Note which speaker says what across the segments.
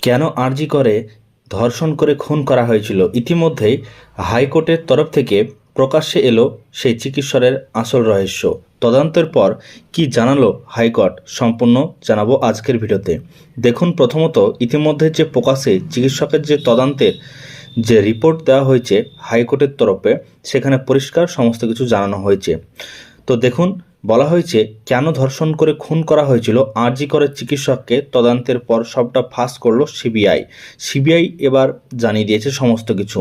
Speaker 1: কেন আরজি করে ধর্ষণ করে খুন করা হয়েছিল? ইতিমধ্যেই হাইকোর্টের তরফ থেকে প্রকাশ্যে এলো সেই চিকিৎসকের আসল রহস্য। তদন্তের পর কি জানালো হাইকোর্ট, সম্পূর্ণ জানাবো আজকের ভিডিওতে। দেখুন, প্রথমত ইতিমধ্যে যে প্রকাশ্যে চিকিৎসকের যে তদন্তের যে রিপোর্ট দেওয়া হয়েছে হাইকোর্টের তরফে, সেখানে পরিষ্কার সমস্ত কিছু জানানো হয়েছে। তো দেখুন, বলা হয়েছে কেন ধর্ষণ করে খুন করা হয়েছিল আরজি করে চিকিৎসককে। তদন্তের পর সবটা ফাঁস করলো সিবিআই এবার জানিয়ে দিয়েছে সমস্ত কিছু।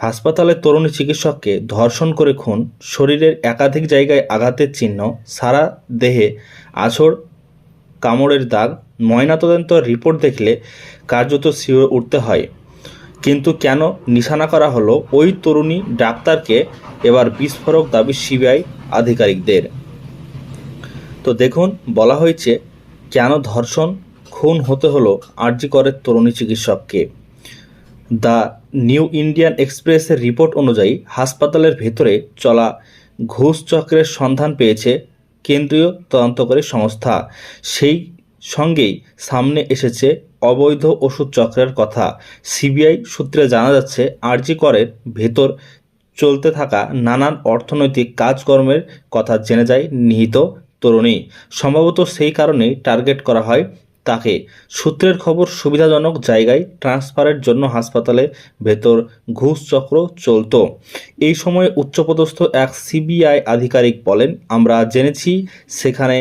Speaker 1: হাসপাতালে তরুণী চিকিৎসককে ধর্ষণ করে খুন, শরীরের একাধিক জায়গায় আঘাতের চিহ্ন, সারা দেহে আছড় কামড়ের দাগ, ময়নাতদন্ত রিপোর্ট দেখলে কার্যত শিউরে উঠতে হয়। কিন্তু কেন নিশানা করা হলো ওই তরুণী ডাক্তারকে? এবার বিস্ফোরক দাবি সিবিআই আধিকারিকদের। তো দেখুন, বলা হয়েছে কেন ধর্ষণ খুন হতে হলো আরজি করের তরুণী চিকিৎসককে। দ্য নিউ ইন্ডিয়ান এক্সপ্রেসের রিপোর্ট অনুযায়ী হাসপাতালের ভেতরে চলা ঘুষ চক্রের সন্ধান পেয়েছে কেন্দ্রীয় তদন্তকারী সংস্থা। সেই সঙ্গেই সামনে এসেছে অবৈধ ওষুধ চক্রের কথা। সিবিআই সূত্রে জানা যাচ্ছে আরজি করের ভেতর চলতে থাকা নানান অর্থনৈতিক কাজকর্মের কথা জেনে যায় নিহিত তরুণী। সম্ভবত সেই কারণেই টার্গেট করা হয় তাকে। সূত্রের খবর, সুবিধাজনক জায়গায় ট্রান্সফারের জন্য হাসপাতালে ভেতর ঘুষ চক্র চলত। এই সময়ে উচ্চপদস্থ এক সিবিআই আধিকারিক বলেন, আমরা জেনেছি সেখানে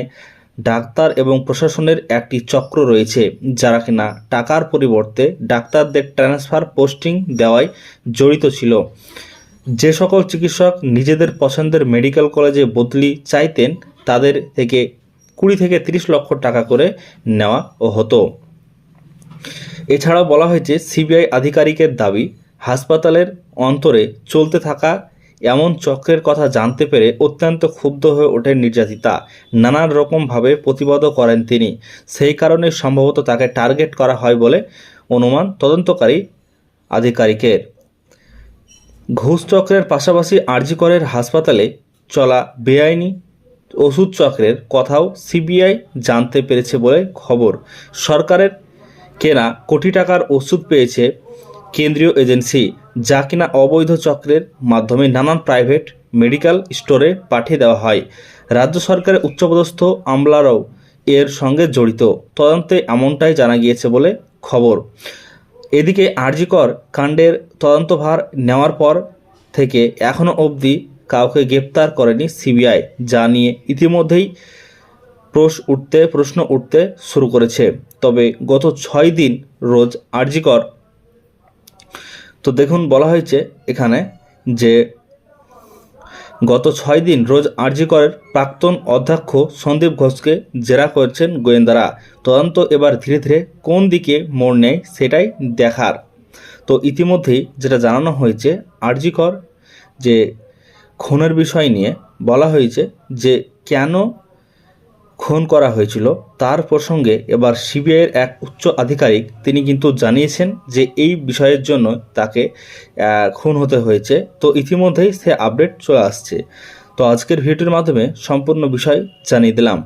Speaker 1: ডাক্তার এবং প্রশাসনের একটি চক্র রয়েছে যারা কিনা টাকার পরিবর্তে ডাক্তারদের ট্রান্সফার পোস্টিং দেওয়ায় জড়িত ছিল। যে সকল চিকিৎসক নিজেদের পছন্দের মেডিকেল কলেজে বদলি চাইতেন তাদের থেকে 20 থেকে 30 লক্ষ টাকা করে নেওয়া হতো। এছাড়াও বলা হয়েছে সিবিআই আধিকারিকের দাবি, হাসপাতালের অন্তরে চলতে থাকা এমন চক্রের কথা জানতে পেরে অত্যন্ত ক্ষুব্ধ হয়ে ওঠেন নির্যাতিতা। নানান রকমভাবে প্রতিবাদও করেন তিনি। সেই কারণে সম্ভবত তাকে টার্গেট করা হয় বলে অনুমান তদন্তকারী আধিকারিকের। ঘুষ চক্রের পাশাপাশি আরজি করের হাসপাতালে চলা বেআইনি ওষুধ চক্রের কথাও সিবিআই জানতে পেরেছে বলে খবর। সরকারের কেনা কোটি টাকার ওষুধ পেয়েছে কেন্দ্রীয় এজেন্সি, যা কিনা অবৈধ চক্রের মাধ্যমে নানান প্রাইভেট মেডিকেল স্টোরে পাঠিয়ে দেওয়া হয়। রাজ্য সরকারের উচ্চপদস্থ আমলারাও এর সঙ্গে জড়িত। তদন্তে এমনটাই জানা গিয়েছে বলে খবর। এদিকে আরজি কর কাণ্ডের তদন্তভার নেওয়ার পর থেকে এখনও অবধি কাউকে গ্রেপ্তার করেনি সিবিআই, যা নিয়ে ইতিমধ্যেই প্রশ্ন উঠতে শুরু করেছে। তবে গত 6 দিন রোজ আরজি কর, তো দেখুন বলা হয়েছে এখানে যে গত 6 দিন রোজ আরজি করের প্রাক্তন অধ্যক্ষ সন্দীপ ঘোষকে জেরা করছেন গোয়েন্দারা। তদন্ত এবার ধীরে ধীরে কোন দিকে মোড় নেয় সেটাই দেখার। তো ইতিমধ্যেই যেটা জানানো হয়েছে আরজি কর যে খুনের বিষয় নিয়ে বলা হয়েছে যে কেন খুন করা হয়েছিল তার প্রসঙ্গে এবার সিবিআইয়ের এক উচ্চ আধিকারিক তিনি কিন্তু জানিয়েছেন যে এই বিষয়ের জন্য তাকে খুন হতে হয়েছে। তো ইতিমধ্যেই সে আপডেট চলে আসছে। তো আজকের ভিডিওর মাধ্যমে সম্পূর্ণ বিষয় জানিয়ে দিলাম।